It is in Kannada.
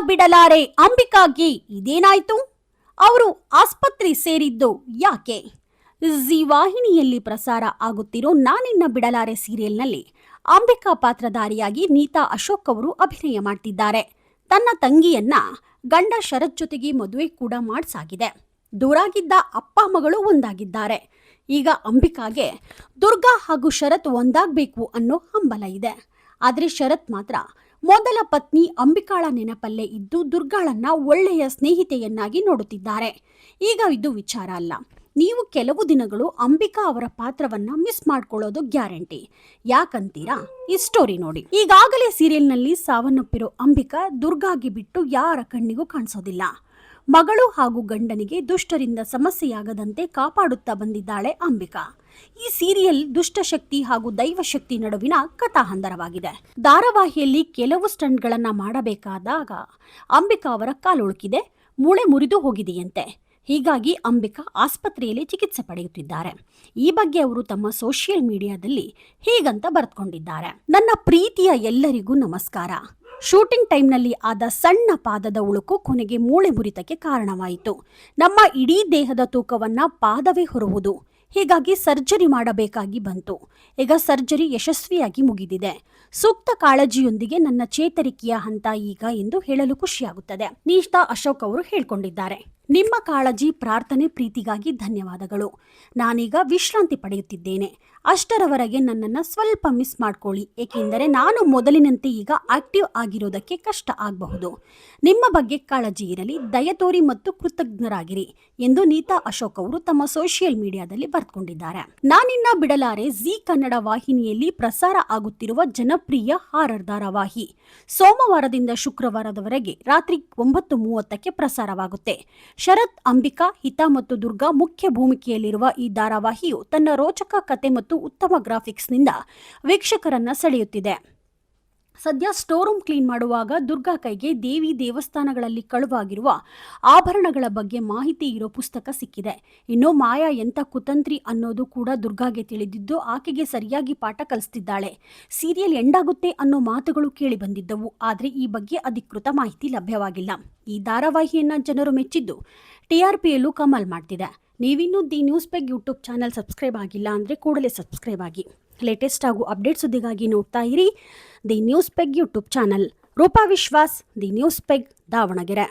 ಬಿಡಲಾರೆ ಅಂಬಿಕಾಗೆ ಇದೇನಾಯ್ತು? ಅವರು ಆಸ್ಪತ್ರೆ ಸೇರಿದ್ದು ಯಾಕೆ? ಜಿ ವಾಹಿನಿಯಲ್ಲಿ ಪ್ರಸಾರ ಆಗುತ್ತಿರೋ ನಾನಿನ್ನ ಬಿಡಲಾರೆ ಸೀರಿಯಲ್ನಲ್ಲಿ ಅಂಬಿಕಾ ಪಾತ್ರಧಾರಿಯಾಗಿ ನೀತಾ ಅಶೋಕ್ ಅವರು ಅಭಿನಯ ಮಾಡ್ತಿದ್ದಾರೆ. ತನ್ನ ತಂಗಿಯನ್ನ ಗಂಡ ಶರತ್ ಜೊತೆಗೆ ಮದುವೆ ಕೂಡ ಮಾಡಿಸಾಗಿದೆ. ದೂರಾಗಿದ್ದ ಅಪ್ಪ ಮಗಳು ಒಂದಾಗಿದ್ದಾರೆ. ಈಗ ಅಂಬಿಕಾಗೆ ದುರ್ಗಾ ಹಾಗೂ ಶರತ್ ಒಂದಾಗಬೇಕು ಅನ್ನೋ ಹಂಬಲ ಇದೆ. ಆದರೆ ಶರತ್ ಮಾತ್ರ ಮೊದಲ ಪತ್ನಿ ಅಂಬಿಕಾಳ ನೆನಪಲ್ಲೇ ಇದ್ದು ದುರ್ಗಾಳನ್ನ ಒಳ್ಳೆಯ ಸ್ನೇಹಿತೆಯನ್ನಾಗಿ ನೋಡುತ್ತಿದ್ದಾರೆ. ಈಗ ಇದು ವಿಚಾರ ಅಲ್ಲ. ನೀವು ಕೆಲವು ದಿನಗಳು ಅಂಬಿಕಾ ಅವರ ಪಾತ್ರವನ್ನ ಮಿಸ್ ಮಾಡ್ಕೊಳ್ಳೋದು ಗ್ಯಾರಂಟಿ. ಯಾಕಂತೀರಾ? ಈ ಸ್ಟೋರಿ ನೋಡಿ. ಈಗಾಗಲೇ ಸೀರಿಯಲ್ನಲ್ಲಿ ಸಾವನ್ನಪ್ಪಿರೋ ಅಂಬಿಕಾ ದುರ್ಗಾಗಿ ಬಿಟ್ಟು ಯಾರ ಕಣ್ಣಿಗೂ ಕಾಣಿಸೋದಿಲ್ಲ. ಮಗಳು ಹಾಗೂ ಗಂಡನಿಗೆ ದುಷ್ಟರಿಂದ ಸಮಸ್ಯೆಯಾಗದಂತೆ ಕಾಪಾಡುತ್ತಾ ಬಂದಿದ್ದಾಳೆ ಅಂಬಿಕಾ. ಈ ಸೀರಿಯಲ್ ದುಷ್ಟಶಕ್ತಿ ಹಾಗೂ ದೈವಶಕ್ತಿ ನಡುವಿನ ಕಥಾಹಂದರವಾಗಿದೆ. ಧಾರಾವಾಹಿಯಲ್ಲಿ ಕೆಲವು ಸ್ಟಂಟ್ಗಳನ್ನ ಮಾಡಬೇಕಾದಾಗ ಅಂಬಿಕಾ ಅವರ ಕಾಲುಳುಕಿದೆ, ಮೂಳೆ ಮುರಿದು ಹೋಗಿದೆಯಂತೆ. ಹೀಗಾಗಿ ಅಂಬಿಕಾ ಆಸ್ಪತ್ರೆಯಲ್ಲಿ ಚಿಕಿತ್ಸೆ ಪಡೆಯುತ್ತಿದ್ದಾರೆ. ಈ ಬಗ್ಗೆ ಅವರು ತಮ್ಮ ಸೋಷಿಯಲ್ ಮೀಡಿಯಾದಲ್ಲಿ ಹೀಗಂತ ಬರೆದುಕೊಂಡಿದ್ದಾರೆ. ನನ್ನ ಪ್ರೀತಿಯ ಎಲ್ಲರಿಗೂ ನಮಸ್ಕಾರ. ಶೂಟಿಂಗ್ ಟೈಮ್ನಲ್ಲಿ ಆದ ಸಣ್ಣ ಪಾದದ ಉಳುಕು ಕೊನೆಗೆ ಮೂಳೆ ಮುರಿತಕ್ಕೆ ಕಾರಣವಾಯಿತು. ನಮ್ಮ ಇಡೀ ದೇಹದ ತೂಕವನ್ನ ಪಾದವೇ ಹೊರುವುದು. ಹೀಗಾಗಿ ಸರ್ಜರಿ ಮಾಡಬೇಕಾಗಿ ಬಂತು. ಈಗ ಸರ್ಜರಿ ಯಶಸ್ವಿಯಾಗಿ ಮುಗಿದಿದೆ. ಸೂಕ್ತ ಕಾಳಜಿಯೊಂದಿಗೆ ನನ್ನ ಚೇತರಿಕೆಯ ಹಂತ ಈಗ ಎಂದು ಹೇಳಲು ಖುಷಿಯಾಗುತ್ತದೆ. ನೀತಾ ಅಶೋಕ್ ಅವರು ಹೇಳ್ಕೊಂಡಿದ್ದಾರೆ. ನಿಮ್ಮ ಕಾಳಜಿ, ಪ್ರಾರ್ಥನೆ, ಪ್ರೀತಿಗಾಗಿ ಧನ್ಯವಾದಗಳು. ನಾನೀಗ ವಿಶ್ರಾಂತಿ ಪಡೆಯುತ್ತಿದ್ದೇನೆ. ಅಷ್ಟರವರೆಗೆ ನನ್ನನ್ನು ಸ್ವಲ್ಪ ಮಿಸ್ ಮಾಡ್ಕೊಳ್ಳಿ. ಏಕೆಂದರೆ ನಾನು ಮೊದಲಿನಂತೆ ಈಗ ಆಕ್ಟಿವ್ ಆಗಿರೋದಕ್ಕೆ ಕಷ್ಟ ಆಗಬಹುದು. ನಿಮ್ಮ ಬಗ್ಗೆ ಕಾಳಜಿ ಇರಲಿ, ದಯತೋರಿ ಮತ್ತು ಕೃತಜ್ಞರಾಗಿರಿ ಎಂದು ನೀತಾ ಅಶೋಕ್ ಅವರು ತಮ್ಮ ಸೋಷಿಯಲ್ ಮೀಡಿಯಾದಲ್ಲಿ ಬರೆದುಕೊಂಡಿದ್ದಾರೆ. ನಾನಿನ್ನ ಬಿಡಲಾರೆ ಜಿ ಕನ್ನಡ ವಾಹಿನಿಯಲ್ಲಿ ಪ್ರಸಾರ ಆಗುತ್ತಿರುವ ಜನಪ್ರಿಯ ಹಾರರ್ ಧಾರಾವಾಹಿ ಸೋಮವಾರದಿಂದ ಶುಕ್ರವಾರದವರೆಗೆ ರಾತ್ರಿ 9:30ಕ್ಕೆ ಪ್ರಸಾರವಾಗುತ್ತೆ. ಶರತ್, ಅಂಬಿಕಾ, ಹಿತಾ ಮತ್ತು ದುರ್ಗಾ ಮುಖ್ಯ ಭೂಮಿಕೆಯಲ್ಲಿರುವ ಈ ಧಾರಾವಾಹಿಯು ತನ್ನ ರೋಚಕ ಕತೆ ಮತ್ತು ಉತ್ತಮ ಗ್ರಾಫಿಕ್ಸ್ನಿಂದ ವೀಕ್ಷಕರನ್ನ ಸೆಳೆಯುತ್ತಿದೆ. ಸದ್ಯ ಸ್ಟೋರ್ ರೂಮ್ ಕ್ಲೀನ್ ಮಾಡುವಾಗ ದುರ್ಗಾ ಕೈಗೆ ದೇವಿ ದೇವಸ್ಥಾನಗಳಲ್ಲಿ ಕಳುವಾಗಿರುವ ಆಭರಣಗಳ ಬಗ್ಗೆ ಮಾಹಿತಿ ಇರೋ ಪುಸ್ತಕ ಸಿಕ್ಕಿದೆ. ಇನ್ನು ಮಾಯಾ ಎಂಥ ಕುತಂತ್ರಿ ಅನ್ನೋದು ಕೂಡ ದುರ್ಗಾಗೆ ತಿಳಿದಿದ್ದು ಆಕೆಗೆ ಸರಿಯಾಗಿ ಪಾಠ ಕಲಿಸ್ತಿದ್ದಾಳೆ. ಸೀರಿಯಲ್ ಎಂಡಾಗುತ್ತೆ ಅನ್ನೋ ಮಾತುಗಳು ಕೇಳಿ ಬಂದಿದ್ದವು. ಆದರೆ ಈ ಬಗ್ಗೆ ಅಧಿಕೃತ ಮಾಹಿತಿ ಲಭ್ಯವಾಗಿಲ್ಲ. ಈ ಧಾರಾವಾಹಿಯನ್ನ ಜನರು ಮೆಚ್ಚಿದ್ದು TRPಯಲ್ಲೂ ಕಮಾಲ್ ಮಾಡ್ತಿದೆ. ನೀವಿನ್ನೂ the news peg YouTube channel subscribe ಆಗಿಲ್ಲ ಅಂದರೆ ಕೂಡಲೇ ಸಬ್ಸ್ಕ್ರೈಬ್ ಆಗಿ. ಲೇಟೆಸ್ಟ್ ಹಾಗೂ ಅಪ್ಡೇಟ್ ಸುದ್ದಿಗಾಗಿ ನೋಡ್ತಾ ಇರಿ the news peg YouTube channel. Roopa Vishwas, the news peg, Davanagere.